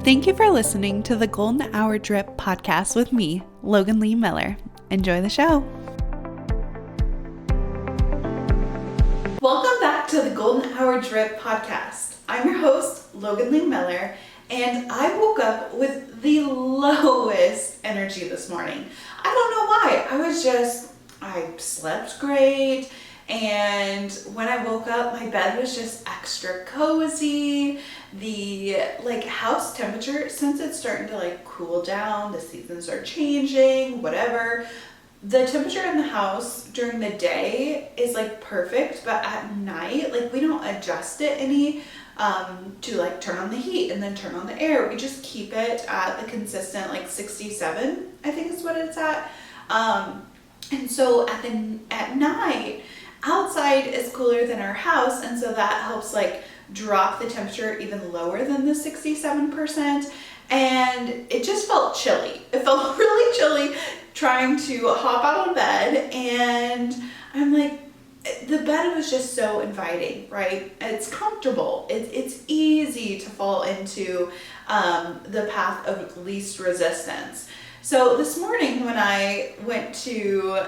Thank you for listening to the Golden Hour Drip podcast with me, Logan Lee Miller. Enjoy the show. Welcome back to the Golden Hour Drip podcast. I'm your host, Logan Lee Miller, and I woke up with the lowest energy this morning. I don't know why. I slept great, and when I woke up, my bed was just extra cozy. The house temperature, since it's starting to cool down, the seasons are changing, whatever. The temperature in the house during the day is perfect, but at night, we don't adjust it any to turn on the heat and then turn on the air. We just keep it at the consistent 67, I think is what it's at. And so at night, outside is cooler than our house, and so that helps drop the temperature even lower than the 67%. And it just felt chilly. It felt really chilly trying to hop out of bed, and I'm the bed was just so inviting, right? It's comfortable. It's easy to fall into the path of least resistance. So this morning when I went to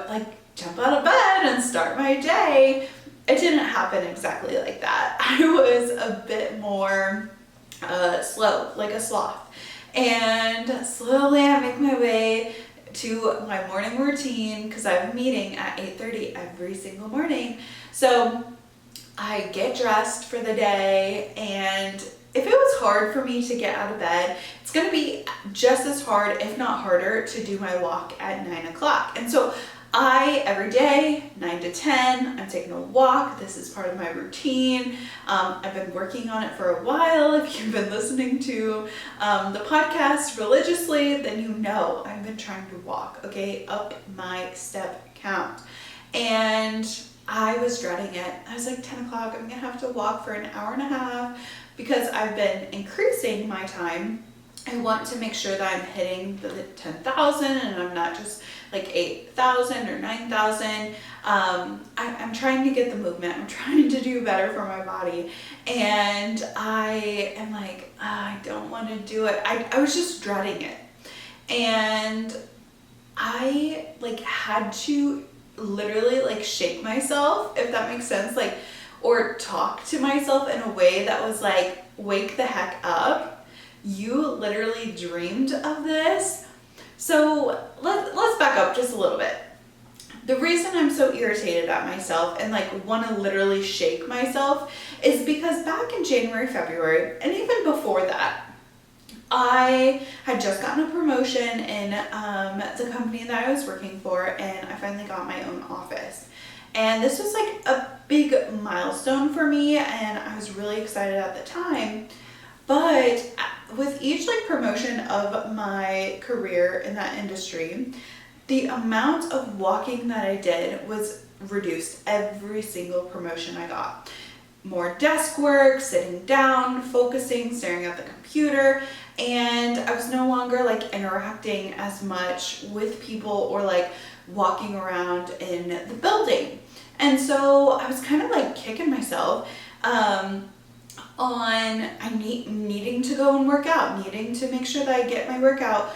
jump out of bed and start my day, it didn't happen exactly like that. I was a bit more slow, like a sloth. And slowly I make my way to my morning routine because I have a meeting at 8:30 every single morning. So I get dressed for the day, and if it was hard for me to get out of bed, it's going to be just as hard, if not harder, to do my walk at 9 o'clock. And so every day, 9 to 10, I'm taking a walk. This is part of my routine. I've been working on it for a while. If you've been listening to the podcast religiously, then you know I've been trying to walk, up my step count. And I was dreading it. I was 10 o'clock, I'm gonna have to walk for an hour and a half because I've been increasing my time. I want to make sure that I'm hitting the 10,000 and I'm not just 8,000 or 9,000. I'm trying to get the movement. I'm trying to do better for my body. And I am I don't want to do it. I was just dreading it. And I had to literally shake myself, if that makes sense, or talk to myself in a way that was wake the heck up. You literally dreamed of this. So let's back up just a little bit. The reason I'm so irritated at myself and want to literally shake myself is because back in January, February, and even before that, I had just gotten a promotion in the company that I was working for, and I finally got my own office. And this was a big milestone for me, and I was really excited at the time. But with each promotion of my career in that industry, the amount of walking that I did was reduced every single promotion I got. More desk work, sitting down, focusing, staring at the computer, and I was no longer interacting as much with people or walking around in the building. And so I was kind of kicking myself on needing to go and work out, needing to make sure that I get my workout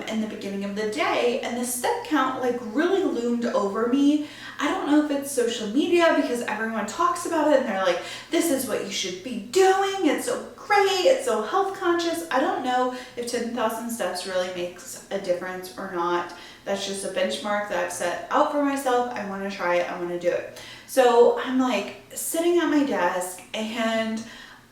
in the beginning of the day, and the step count really loomed over me. I don't know if it's social media because everyone talks about it and they're this is what you should be doing, it's so great, it's so health conscious. I don't know if 10,000 steps really makes a difference or not. That's just a benchmark that I've set out for myself. I want to try it, I want to do it. So I'm sitting at my desk and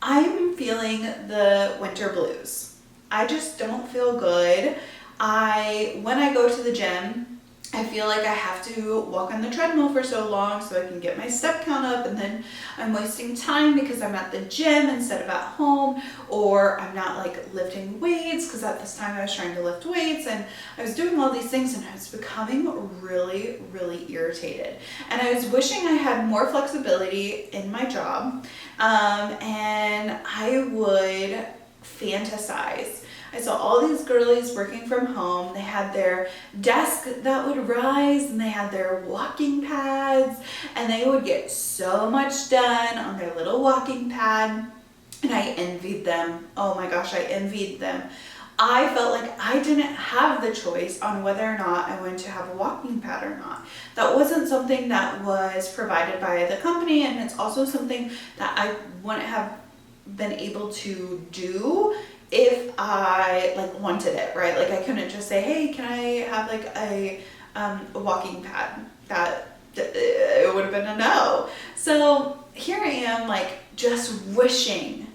I'm feeling the winter blues. I just don't feel good. When I go to the gym, I feel I have to walk on the treadmill for so long so I can get my step count up, and then I'm wasting time because I'm at the gym instead of at home, or I'm not lifting weights because at this time I was trying to lift weights and I was doing all these things, and I was becoming really, really irritated. And I was wishing I had more flexibility in my job, and I would fantasize. I saw all these girlies working from home. They had their desk that would rise, and they had their walking pads, and they would get so much done on their little walking pad. and I envied them. Oh my gosh, I envied them. I felt like I didn't have the choice on whether or not I wanted to have a walking pad or not. That wasn't something that was provided by the company, and it's also something that I wouldn't have been able to do if I like wanted it, right? Like I couldn't just say, hey, can I have like a walking pad? That it would have been a no. So here I am, like just wishing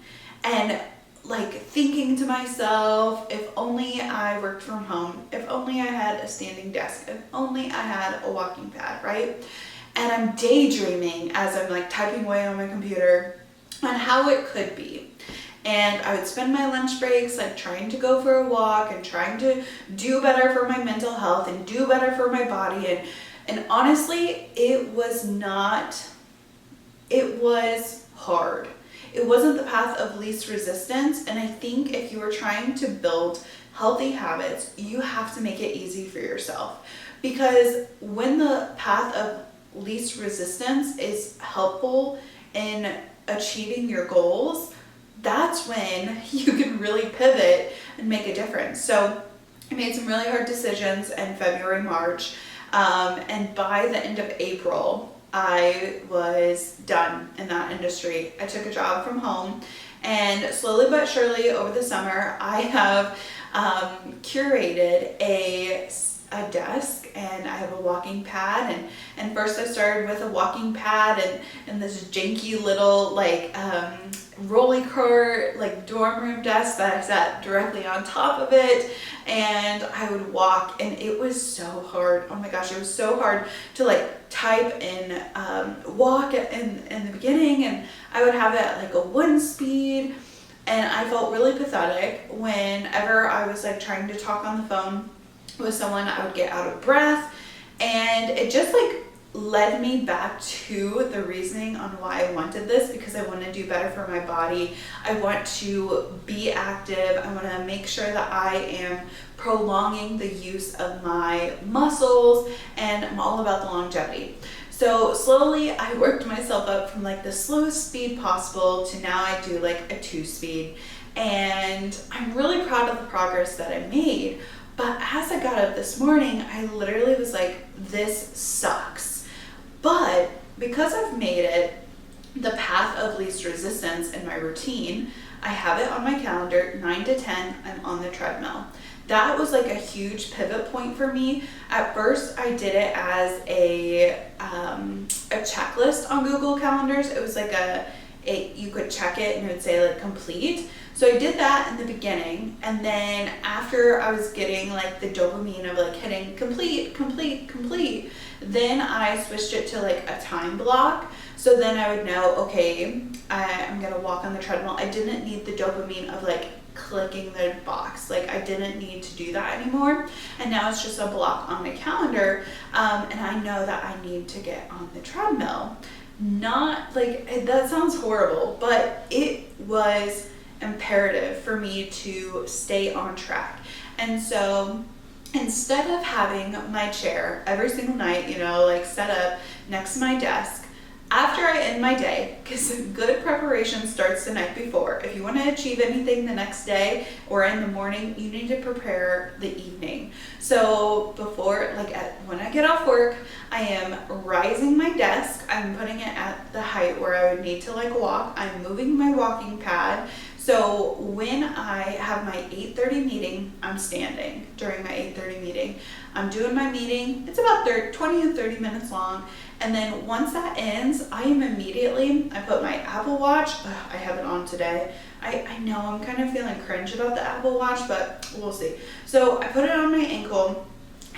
and like thinking to myself, if only I worked from home, if only I had a standing desk, if only I had a walking pad, right? And I'm daydreaming as I'm like typing away on my computer on how it could be. And I would spend my lunch breaks like trying to go for a walk and trying to do better for my mental health and do better for my body. And honestly, it was hard. It wasn't the path of least resistance. And I think if you are trying to build healthy habits, you have to make it easy for yourself. Because when the path of least resistance is helpful in achieving your goals, that's when you can really pivot and make a difference. So I made some really hard decisions in February, March, and by the end of April, I was done in that industry. I took a job from home, and slowly but surely over the summer, I have curated a desk, and I have a walking pad, and first I started with a walking pad and this janky little like rolly cart like dorm room desk that I sat directly on top of it, and I would walk, and it was so hard. Oh my gosh, it was so hard to like type and walk in the beginning, and I would have it at like a 1 speed, and I felt really pathetic whenever I was like trying to talk on the phone with someone. I would get out of breath, and it just like led me back to the reasoning on why I wanted this, because I want to do better for my body. I want to be active. I want to make sure that I am prolonging the use of my muscles, and I'm all about the longevity. So slowly I worked myself up from like the slowest speed possible to now I do like a 2 speed, and I'm really proud of the progress that I made. But as I got up this morning, I literally was like, this sucks. But because I've made it the path of least resistance in my routine, I have it on my calendar, 9 to 10, I'm on the treadmill. That was like a huge pivot point for me. At first, I did it as a checklist on Google Calendars. It was like you could check it and it would say like complete. So I did that in the beginning, and then after I was getting like the dopamine of like hitting complete, then I switched it to like a time block. So then I would know, okay, I'm gonna walk on the treadmill. I didn't need the dopamine of like clicking the box. Like I didn't need to do that anymore. And now it's just a block on my calendar, and I know that I need to get on the treadmill. Not like, that sounds horrible, but it was imperative for me to stay on track. And so instead of having my chair every single night, like set up next to my desk, after I end my day, because good preparation starts the night before. If you want to achieve anything the next day or in the morning, you need to prepare the evening. So before, when I get off work, I am rising my desk. I'm putting it at the height where I would need to walk. I'm moving my walking pad. So when I have my 8:30 meeting, I'm standing during my 8:30 meeting. I'm doing my meeting. It's about 20 to 30 minutes long. And then once that ends, I put my Apple Watch. I have it on today. I know I'm kind of feeling cringe about the Apple Watch, but we'll see. So I put it on my ankle,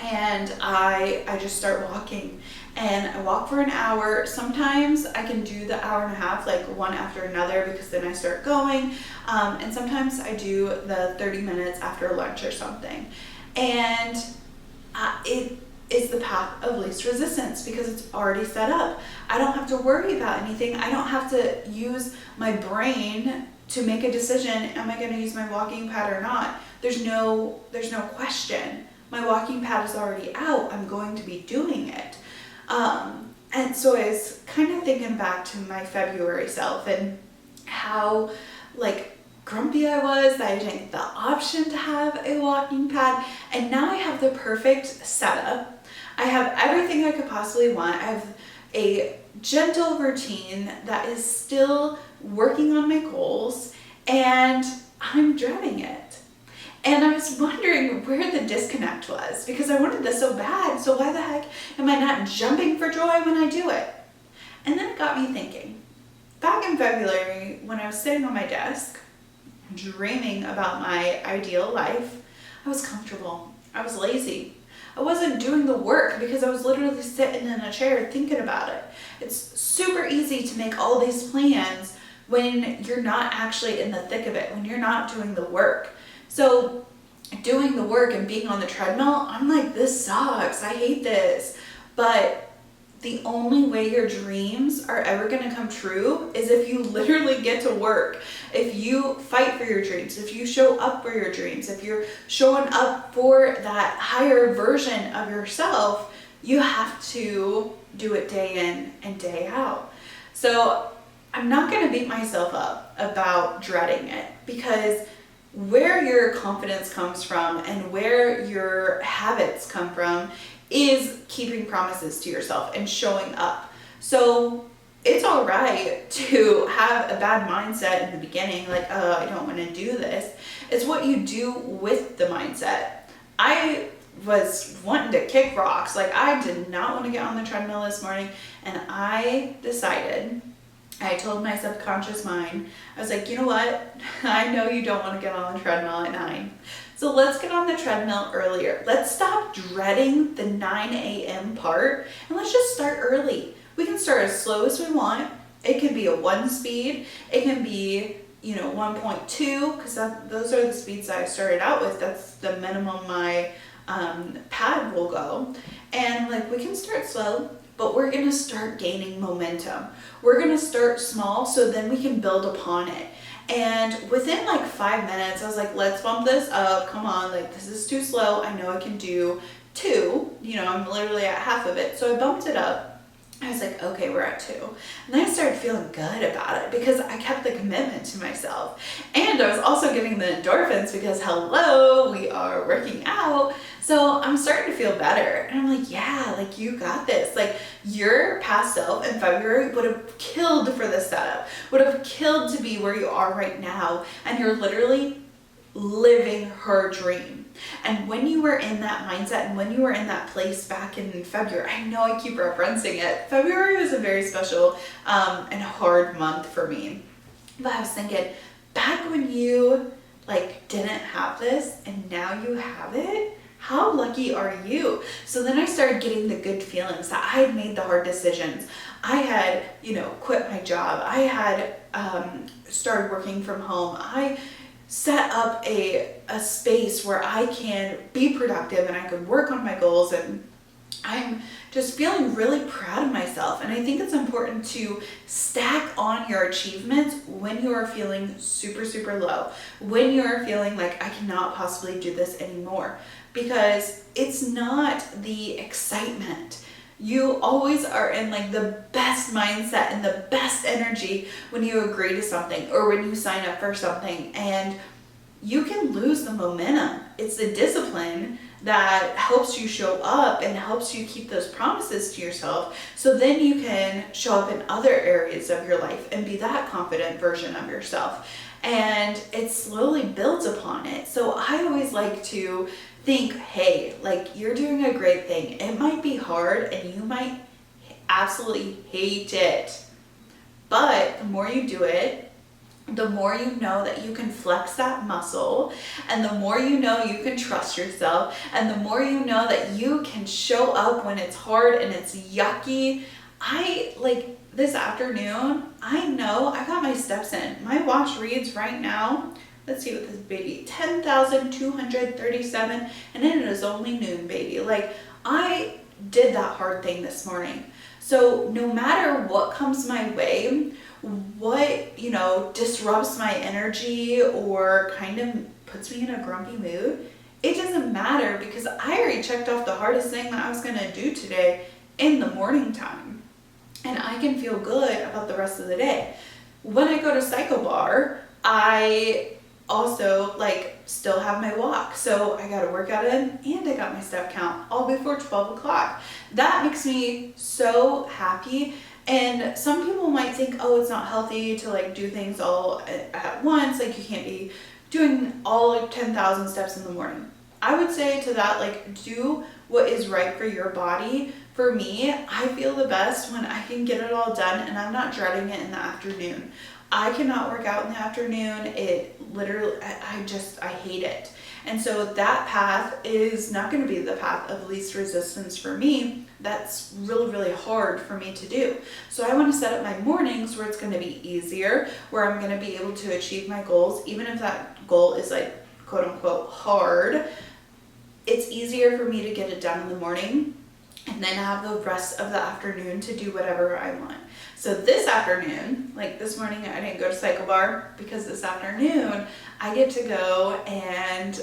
and I just start walking. And I walk for an hour. Sometimes I can do the hour and a half, one after another, because then I start going. And sometimes I do the 30 minutes after lunch or something. And it is the path of least resistance because it's already set up. I don't have to worry about anything. I don't have to use my brain to make a decision. Am I going to use my walking pad or not? There's no question. My walking pad is already out. I'm going to be doing it. And so I was kind of thinking back to my February self and how like grumpy I was that I didn't get the option to have a walking pad. And now I have the perfect setup. I have everything I could possibly want. I have a gentle routine that is still working on my goals, and I'm dreading it. And I was wondering where the disconnect was, because I wanted this so bad, so why the heck am I not jumping for joy when I do it? And then it got me thinking. Back in February, when I was sitting on my desk, dreaming about my ideal life, I was comfortable. I was lazy. I wasn't doing the work because I was literally sitting in a chair thinking about it. It's super easy to make all these plans when you're not actually in the thick of it, when you're not doing the work. So doing the work and being on the treadmill, I'm like, this sucks. I hate this. But the only way your dreams are ever going to come true is if you literally get to work, if you fight for your dreams, if you show up for your dreams, if you're showing up for that higher version of yourself, you have to do it day in and day out. So I'm not going to beat myself up about dreading it, because where your confidence comes from and where your habits come from is keeping promises to yourself and showing up. So it's all right to have a bad mindset in the beginning, like, oh, I don't want to do this. It's what you do with the mindset. I was wanting to kick rocks. Like, I did not want to get on the treadmill this morning, and I decided, I told my subconscious mind, I was like, you know what? I know you don't want to get on the treadmill at 9. So let's get on the treadmill earlier. Let's stop dreading the 9 a.m. part, and let's just start early. We can start as slow as we want. It can be a 1 speed. It can be, 1.2, because those are the speeds I started out with. That's the minimum my pad will go. And like, we can start slow, but we're gonna start gaining momentum. We're gonna start small so then we can build upon it. And within like 5 minutes, I was like, let's bump this up. Come on, like, this is too slow. I know I can do 2. I'm literally at half of it. So I bumped it up. I was like, okay, we're at 2. And then I started feeling good about it because I kept the commitment to myself. And I was also getting the endorphins because, hello, we are working out. So I'm starting to feel better. And I'm like, yeah, like, you got this. Like, your past self in February would have killed for this setup, would have killed to be where you are right now. And you're literally living her dream. And when you were in that mindset and when you were in that place back in February, I know I keep referencing it. February was a very special and hard month for me. But I was thinking, back when you didn't have this and now you have it, how lucky are you? So then I started getting the good feelings that I had made the hard decisions. I had, quit my job. I had started working from home. I set up a space where I can be productive and I can work on my goals, and I'm just feeling really proud of myself. And I think it's important to stack on your achievements when you are feeling super, super low, when you are feeling like I cannot possibly do this anymore, because it's not the excitement. You always are in the best mindset and the best energy when you agree to something or when you sign up for something, and you can lose the momentum. It's the discipline that helps you show up and helps you keep those promises to yourself, so then you can show up in other areas of your life and be that confident version of yourself. And it slowly builds upon it. So I always like to think, hey, you're doing a great thing. It might be hard and you might absolutely hate it, but the more you do it, the more you know that you can flex that muscle, and the more you know you can trust yourself, and the more you know that you can show up when it's hard and it's yucky. This afternoon, I know I got my steps in. My watch reads right now, let's see what this baby, 10,237, and it is only noon, baby. I did that hard thing this morning. So no matter what comes my way, what, disrupts my energy or kind of puts me in a grumpy mood, it doesn't matter, because I already checked off the hardest thing that I was going to do today in the morning time. And I can feel good about the rest of the day. When I go to Cycle Bar, I also like still have my walk. So I got a workout in and I got my step count all before 12 o'clock. That makes me so happy. And some people might think, oh, it's not healthy to like do things all at once. Like you can't be doing all like 10,000 steps in the morning. I would say to that, like, do what is right for your body. For me, I feel the best when I can get it all done and I'm not dreading it in the afternoon. I cannot work out in the afternoon. It literally, I hate it. And so that path is not going to be the path of least resistance for me. That's really, really hard for me to do. So I want to set up my mornings where it's going to be easier, where I'm going to be able to achieve my goals, even if that goal is like quote unquote hard. It's easier for me to get it done in the morning and then have the rest of the afternoon to do whatever I want. So this afternoon, like this morning, I didn't go to cycle bar because this afternoon I get to go and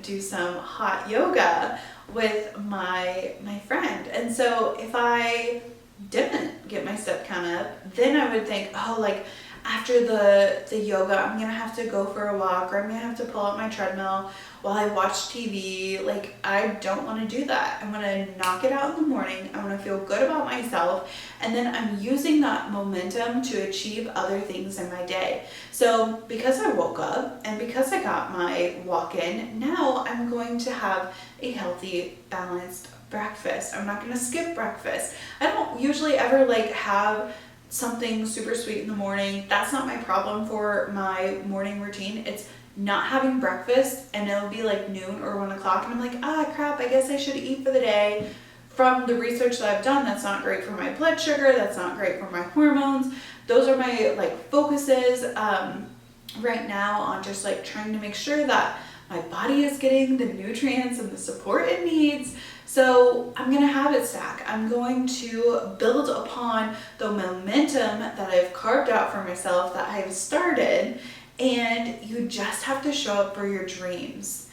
do some hot yoga with my friend. And so if I didn't get my step count up, then I would think, oh, like after the yoga, I'm gonna have to go for a walk, or I'm gonna have to pull out my treadmill while I watch TV. Like, I don't want to do that. I want to knock it out in the morning. I want to feel good about myself, and then I'm using that momentum to achieve other things in my day. So because I woke up and because I got my walk in, now I'm going to have a healthy, balanced breakfast. I'm not going to skip breakfast. I don't usually ever like have something super sweet in the morning. That's not my problem for my morning routine. It's not having breakfast and it'll be like noon or 1 o'clock and I'm like, crap, I guess I should eat for the day. From the research that I've done, that's not great for my blood sugar. That's not great for my hormones. Those are my like focuses right now on just like trying to make sure that my body is getting the nutrients and the support it needs. So I'm going to habit stack. I'm going to build upon the momentum that I've carved out for myself, that I've started, and you just have to show up for your dreams.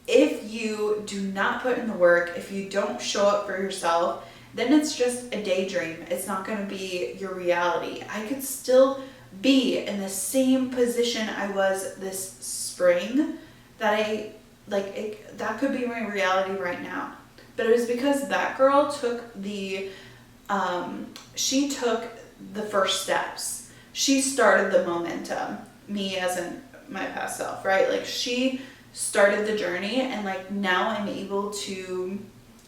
If you do not put in the work, if you don't show up for yourself, then it's just a daydream. It's not going to be your reality. I could still be in the same position I was this spring that that could be my reality right now. But it was because that girl took she took the first steps. She started the momentum, me as in my past self, right? Like she started the journey, and like now I'm able to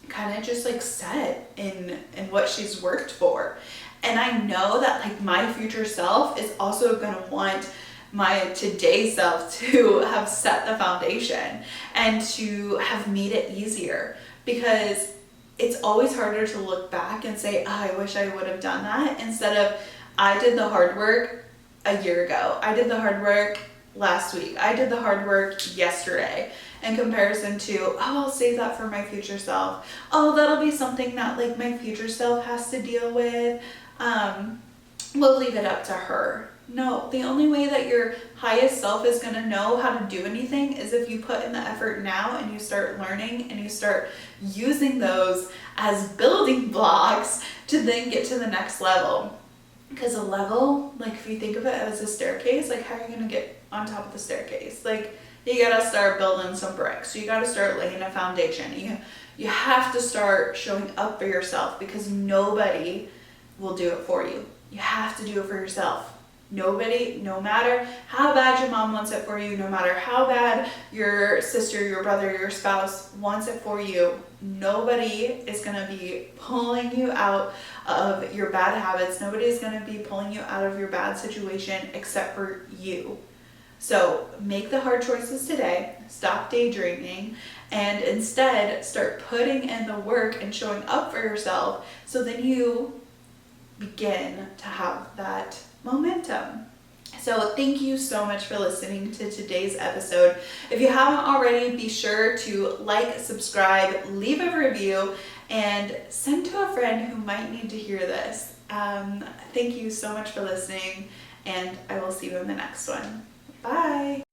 kind of just like set in what she's worked for. And I know that like my future self is also going to want my today self to have set the foundation and to have made it easier, because it's always harder to look back and say, I wish I would have done that, instead of I did the hard work a year ago. I did the hard work last week. I did the hard work yesterday, in comparison to, oh, I'll save that for my future self. Oh, that'll be something that like my future self has to deal with. We'll leave it up to her. No, the only way that your highest self is going to know how to do anything is if you put in the effort now and you start learning and you start using those as building blocks to then get to the next level. Because a level, like if you think of it as a staircase, like how are you going to get on top of the staircase? Like you got to start building some bricks. You got to start laying a foundation. You have to start showing up for yourself, because nobody will do it for you. You have to do it for yourself. Nobody, no matter how bad your mom wants it for you, no matter how bad your sister, your brother, your spouse wants it for you, nobody is going to be pulling you out of your bad habits. Nobody is going to be pulling you out of your bad situation except for you. So make the hard choices today, stop daydreaming, and instead start putting in the work and showing up for yourself, so then you begin to have that momentum. So thank you so much for listening to today's episode. If you haven't already, be sure to like, subscribe, leave a review, and send to a friend who might need to hear this. Thank you so much for listening, and I will see you in the next one. Bye.